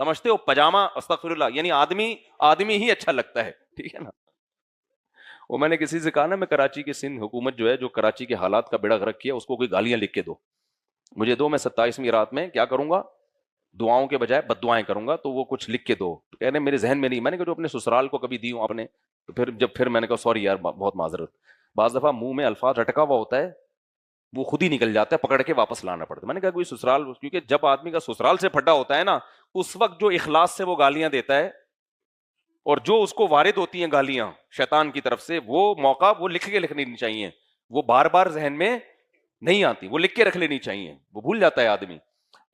سمجھتے ہو پجامہ استغفر اللہ یعنی آدمی ہی اچھا لگتا ہے, ٹھیک ہے نا. وہ میں نے کسی سے کہا نا, میں کراچی کی سندھ حکومت جو ہے, جو کراچی کے حالات کا بیڑا غرق کیا, اس کو کوئی گالیاں لکھ کے دو مجھے دو, میں 27ویں رات میں کیا کروں گا, دعاؤں کے بجائے بد دعائیں کروں گا, تو وہ کچھ لکھ کے دو. کہہ رہے میرے ذہن میں نہیں. میں نے کہا جو اپنے سسرال کو کبھی دی ہوں آپ نے, تو پھر میں نے کہا سوری یار بہت معذرت. بعض دفعہ منہ میں الفاظ اٹکا ہوا ہوتا ہے, وہ خود ہی نکل جاتا ہے, پکڑ کے واپس لانا پڑتا ہے. میں نے کہا کوئی سسرال, کیونکہ جب آدمی کا سسرال سے پھٹا ہوتا ہے نا, اس وقت جو اخلاص سے وہ گالیاں دیتا ہے, اور جو اس کو وارد ہوتی ہیں گالیاں شیطان کی طرف سے, وہ موقع وہ لکھ کے لکھنی چاہیے, وہ بار بار ذہن میں نہیں آتی, وہ لکھ کے رکھ لینی چاہیے, وہ بھول جاتا ہے آدمی.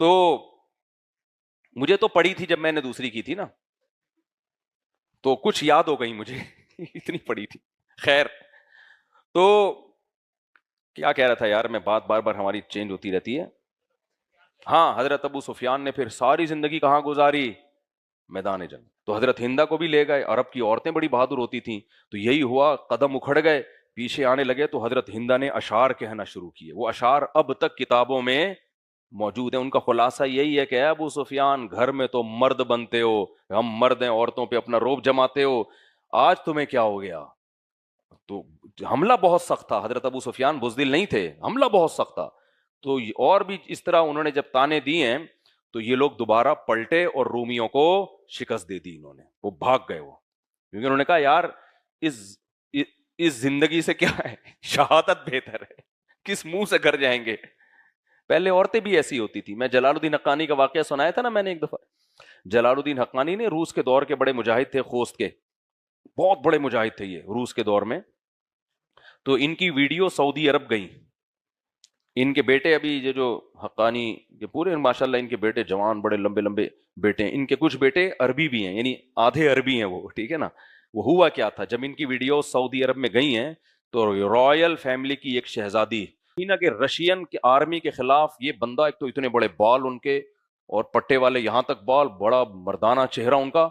تو مجھے تو پڑی تھی جب میں نے دوسری کی تھی نا, تو کچھ یاد ہو گئی مجھے اتنی پڑی تھی. خیر, تو کیا کہہ رہا تھا یار میں, بات بار بار ہماری چینج ہوتی رہتی ہے. ہاں, حضرت ابو سفیان نے پھر ساری زندگی کہاں گزاری, میدان جنگ. تو حضرت ہندہ کو بھی لے گئے, عرب کی عورتیں بڑی بہادر ہوتی تھیں, تو یہی ہوا, قدم اکھڑ گئے, پیچھے آنے لگے, تو حضرت ہندہ نے اشعار کہنا شروع کیے. وہ اشعار اب تک کتابوں میں موجود ہیں. ان کا خلاصہ یہی ہے کہ اے ابو سفیان, گھر میں تو مرد بنتے ہو, ہم مرد ہیں, عورتوں پہ اپنا روب جماتے ہو, آج تمہیں کیا ہو گیا. تو حملہ بہت سخت تھا, حضرت ابو سفیان بزدل نہیں تھے, حملہ بہت سخت تھا. تو اور بھی اس طرح انہوں نے جب تانے دیے ہیں, تو یہ لوگ دوبارہ پلٹے اور رومیوں کو شکست دے دی انہوں نے, وہ بھاگ گئے. وہ کیونکہ انہوں نے کہا یار اس زندگی سے کیا ہے, شہادت بہتر ہے, کس منہ سے گھر جائیں گے. پہلے عورتیں بھی ایسی ہوتی تھی. میں جلال الدین حقانی کا واقعہ سنایا تھا نا میں نے ایک دفعہ. جلال الدین حقانی نے, روس کے دور کے بڑے مجاہد تھے, خوست کے بہت بڑے مجاہد تھے یہ روس کے دور میں. تو ان کی ویڈیو سعودی عرب گئی. ان کے بیٹے ابھی یہ جو حقانی کے پورے ماشاءاللہ ان کے بیٹے جوان, بڑے لمبے لمبے بیٹے ہیں. ان کے کچھ بیٹے عربی بھی ہیں, یعنی آدھے عربی ہیں وہ, ٹھیک ہے نا. وہ ہوا کیا تھا, جب ان کی ویڈیو سعودی عرب میں گئی ہیں, تو رائل فیملی کی ایک شہزادی کہ رشین کی آرمی کے خلاف, یہ بندہ ایک تو اتنے بڑے بال ان کے, اور پٹے والے یہاں تک بال, بڑا مردانہ چہرہ ان کا.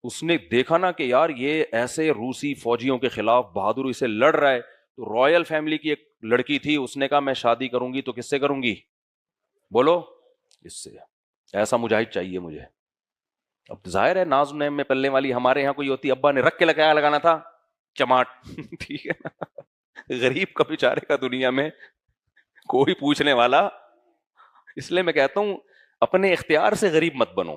اس نے دیکھا نا کہ یار یہ ایسے روسی فوجیوں کے خلاف بہادری سے لڑ رہا ہے, تو رائل فیملی کی ایک لڑکی تھی, اس نے کہا میں شادی کروں گی تو کس سے کروں گی, بولو, اس سے. ایسا مجاہد چاہیے مجھے. اب ظاہر ہے ناز نعیم میں پلنے والی ہمارے یہاں کوئی ہوتی, ابا نے رکھ کے لگانا تھا چماٹ ٹھیک ہے نا. غریب کا بیچارے کا دنیا میں کوئی پوچھنے والا. اس لیے میں کہتا ہوں اپنے اختیار سے غریب مت بنو,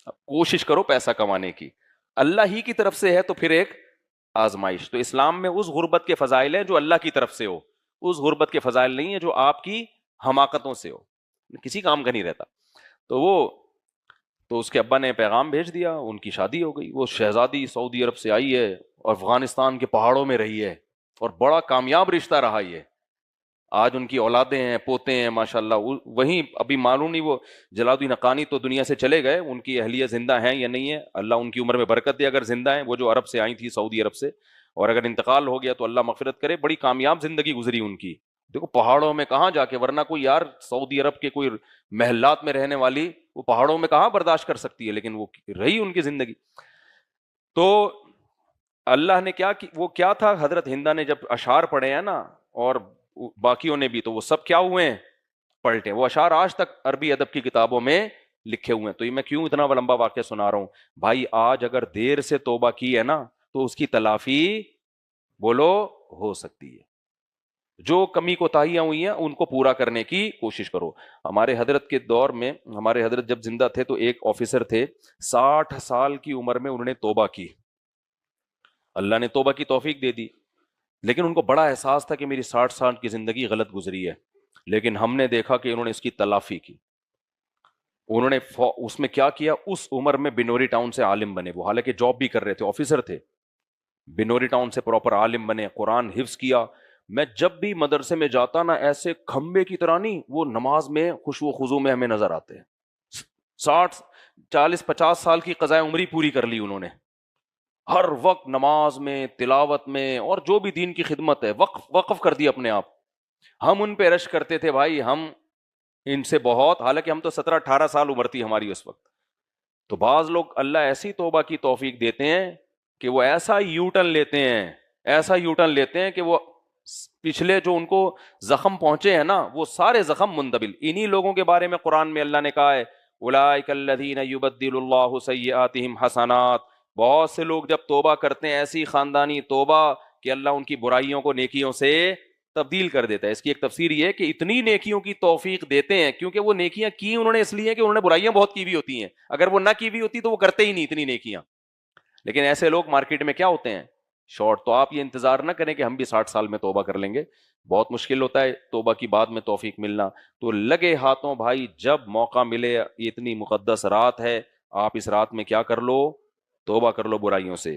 کوشش کرو پیسہ کمانے کی, اللہ ہی کی طرف سے ہے تو پھر ایک آزمائش. تو اسلام میں اس غربت کے فضائل ہیں جو اللہ کی طرف سے ہو, اس غربت کے فضائل نہیں ہے جو آپ کی حماقتوں سے ہو, کسی کام کا نہیں رہتا. تو اس کے ابا نے پیغام بھیج دیا, ان کی شادی ہو گئی. وہ شہزادی سعودی عرب سے آئی ہے اور افغانستان کے پہاڑوں میں رہی ہے, اور بڑا کامیاب رشتہ رہا یہ. آج ان کی اولادیں ہیں, پوتے ہیں ماشاءاللہ. وہیں ابھی معلوم نہیں وہ جلال الدین حقانی تو دنیا سے چلے گئے, ان کی اہلیہ زندہ ہیں یا نہیں ہے, اللہ ان کی عمر میں برکت دے اگر زندہ ہیں. وہ جو عرب سے آئی تھی, سعودی عرب سے, اور اگر انتقال ہو گیا تو اللہ مغفرت کرے. بڑی کامیاب زندگی گزری ان کی. دیکھو پہاڑوں میں کہاں جا کے, ورنہ کوئی یار سعودی عرب کے کوئی محلات میں رہنے والی وہ پہاڑوں میں کہاں برداشت کر سکتی ہے, لیکن وہ رہی ان کی زندگی. تو اللہ نے کیا, وہ کیا تھا, حضرت ہندہ نے جب اشعار پڑھے ہیں نا, اور باقیوں نے بھی, تو وہ سب کیا ہوئے ہیں, پلٹے. وہ اشعار آج تک عربی ادب کی کتابوں میں لکھے ہوئے ہیں. تو یہ میں کیوں اتنا لمبا واقعہ سنا رہا ہوں بھائی, آج اگر دیر سے توبہ کی ہے نا, تو اس کی تلافی بولو ہو سکتی ہے. جو کمی کوتاہیاں ہوئی ہیں ان کو پورا کرنے کی کوشش کرو. ہمارے حضرت کے دور میں, ہمارے حضرت جب زندہ تھے تو ایک آفیسر تھے, 60 سال کی عمر میں انہوں نے توبہ کی, اللہ نے توبہ کی توفیق دے دی. لیکن ان کو بڑا احساس تھا کہ میری 60 سال کی زندگی غلط گزری ہے. لیکن ہم نے دیکھا کہ انہوں نے اس کی تلافی کی. انہوں نے اس میں کیا کیا, اس عمر میں بنوری ٹاؤن سے عالم بنے. وہ حالانکہ جاب بھی کر رہے تھے, آفیسر تھے, بنوری ٹاؤن سے پراپر عالم بنے, قرآن حفظ کیا. میں جب بھی مدرسے میں جاتا نا, ایسے کھمبے کی طرح نہیں, وہ نماز میں خشوع و خضوع میں ہمیں نظر آتے ہیں. 60 40 50 سال کی قضائے عمری پوری کر لی انہوں نے, ہر وقت نماز میں, تلاوت میں, اور جو بھی دین کی خدمت ہے وقف کر دی اپنے آپ. ہم ان پہ رش کرتے تھے بھائی, ہم ان سے بہت, حالانکہ ہم تو 17-18 سال عمر تھی ہماری اس وقت. تو بعض لوگ اللہ ایسی توبہ کی توفیق دیتے ہیں کہ وہ ایسا یوٹن لیتے ہیں, ایسا یوٹن لیتے ہیں کہ وہ پچھلے جو ان کو زخم پہنچے ہیں نا, وہ سارے زخم مندبل. انہی لوگوں کے بارے میں قرآن میں اللہ نے کہا ہے اولئک الذین یبدل اللہ سیئاتہم حسنات. بہت سے لوگ جب توبہ کرتے ہیں ایسی خاندانی توبہ کہ اللہ ان کی برائیوں کو نیکیوں سے تبدیل کر دیتا ہے. اس کی ایک تفسیر یہ ہے کہ اتنی نیکیوں کی توفیق دیتے ہیں کیونکہ وہ نیکیاں کی انہوں نے اس لیے کہ انہوں نے برائیاں بہت کی ہوئی ہوتی ہیں. اگر وہ نہ کی ہوئی ہوتی تو وہ کرتے ہی نہیں اتنی نیکیاں. لیکن ایسے لوگ مارکیٹ میں کیا ہوتے ہیں؟ شارٹ. تو آپ یہ انتظار نہ کریں کہ ہم بھی 60 سال میں توبہ کر لیں گے. بہت مشکل ہوتا ہے توبہ کی بعد میں توفیق ملنا. تو لگے ہاتھوں بھائی جب موقع ملے, یہ اتنی مقدس رات ہے, آپ اس رات میں کیا کر لو؟ توبہ کر لو برائیوں سے.